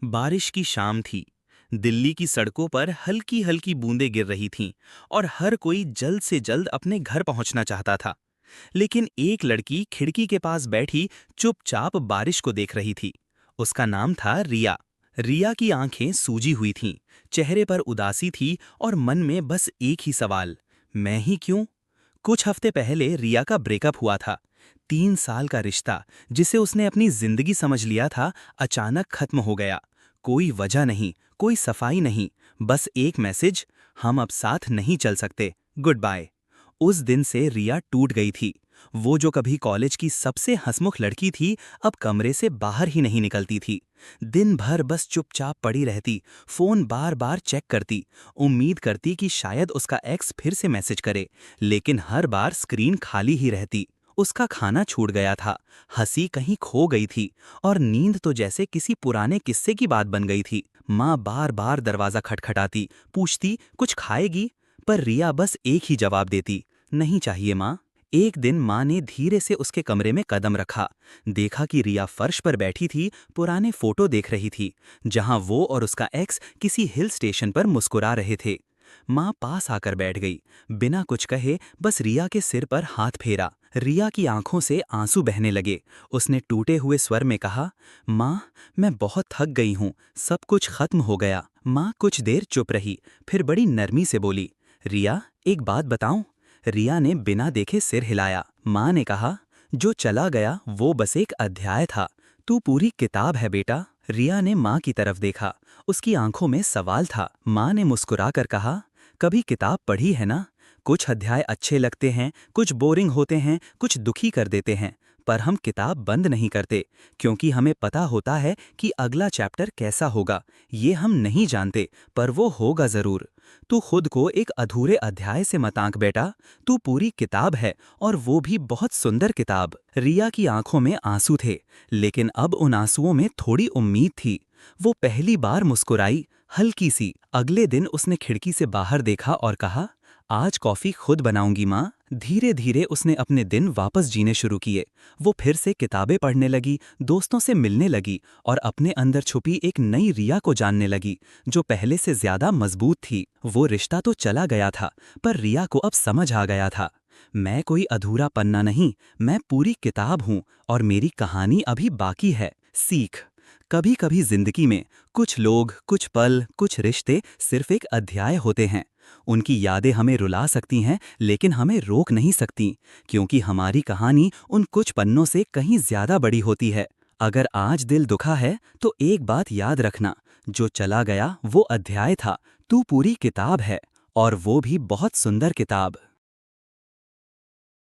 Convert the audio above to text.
बारिश की शाम थी। दिल्ली की सड़कों पर हल्की हल्की बूंदें गिर रही थीं और हर कोई जल्द से जल्द अपने घर पहुंचना चाहता था। लेकिन एक लड़की खिड़की के पास बैठी चुपचाप बारिश को देख रही थी। उसका नाम था रिया। रिया की आंखें सूजी हुई थीं, चेहरे पर उदासी थी और मन में बस एक ही सवाल, मैं ही क्यों? कुछ हफ्ते पहले रिया का ब्रेकअप हुआ था। 3 साल का रिश्ता, जिसे उसने अपनी जिंदगी समझ लिया था, अचानक खत्म हो गया। कोई वजह नहीं, कोई सफाई नहीं, बस एक मैसेज, हम अब साथ नहीं चल सकते, गुड बाय। उस दिन से रिया टूट गई थी। वो जो कभी कॉलेज की सबसे हंसमुख लड़की थी, अब कमरे से बाहर ही नहीं निकलती थी। दिन भर बस चुपचाप पड़ी रहती, फोन बार बार चेक करती, उम्मीद करती कि शायद उसका एक्स फिर से मैसेज करे, लेकिन हर बार स्क्रीन खाली ही रहती। उसका खाना छूट गया था, हंसी कहीं खो गई थी और नींद तो जैसे किसी पुराने किस्से की बात बन गई थी। माँ बार बार दरवाजा खटखटाती, पूछती कुछ खाएगी, पर रिया बस एक ही जवाब देती, नहीं चाहिए माँ। एक दिन माँ ने धीरे से उसके कमरे में कदम रखा। देखा कि रिया फर्श पर बैठी थी, पुराने फोटो देख रही थी, जहां वो और उसका एक्स किसी हिल स्टेशन पर मुस्कुरा रहे थे। माँ पास आकर बैठ गई, बिना कुछ कहे बस रिया के सिर पर हाथ फेरा। रिया की आंखों से आंसू बहने लगे। उसने टूटे हुए स्वर में कहा, माँ, मैं बहुत थक गई हूँ, सब कुछ खत्म हो गया। माँ कुछ देर चुप रही, फिर बड़ी नरमी से बोली, रिया, एक बात बताऊं? रिया ने बिना देखे सिर हिलाया। माँ ने कहा, जो चला गया वो बस एक अध्याय था, तू पूरी किताब है बेटा। रिया ने माँ की तरफ देखा, उसकी आंखों में सवाल था। माँ ने मुस्कुराकर कहा, कभी किताब पढ़ी है ना? कुछ अध्याय अच्छे लगते हैं, कुछ बोरिंग होते हैं, कुछ दुखी कर देते हैं, पर हम किताब बंद नहीं करते, क्योंकि हमें पता होता है कि अगला चैप्टर कैसा होगा। ये हम नहीं जानते, पर वो होगा जरूर। तू खुद को एक अधूरे अध्याय से मत आंक बेटा, तू पूरी किताब है, और वो भी बहुत सुंदर किताब। रिया की आंखों में आंसू थे, लेकिन अब उन आंसुओं में थोड़ी उम्मीद थी। वो पहली बार मुस्कुराई, हल्की सी। अगले दिन उसने खिड़की से बाहर देखा और कहा, आज कॉफी खुद बनाऊंगी माँ। धीरे धीरे उसने अपने दिन वापस जीने शुरू किए। वो फिर से किताबें पढ़ने लगी, दोस्तों से मिलने लगी और अपने अंदर छुपी एक नई रिया को जानने लगी, जो पहले से ज्यादा मजबूत थी। वो रिश्ता तो चला गया था, पर रिया को अब समझ आ गया था, मैं कोई अधूरा पन्ना नहीं, मैं पूरी किताब हूँ और मेरी कहानी अभी बाकी है। सीख, कभी कभी जिंदगी में कुछ लोग, कुछ पल, कुछ रिश्ते सिर्फ एक अध्याय होते हैं। उनकी यादें हमें रुला सकती हैं, लेकिन हमें रोक नहीं सकती, क्योंकि हमारी कहानी उन कुछ पन्नों से कहीं ज्यादा बड़ी होती है। अगर आज दिल दुखा है, तो एक बात याद रखना, जो चला गया वो अध्याय था, तू पूरी किताब है, और वो भी बहुत सुंदर किताब।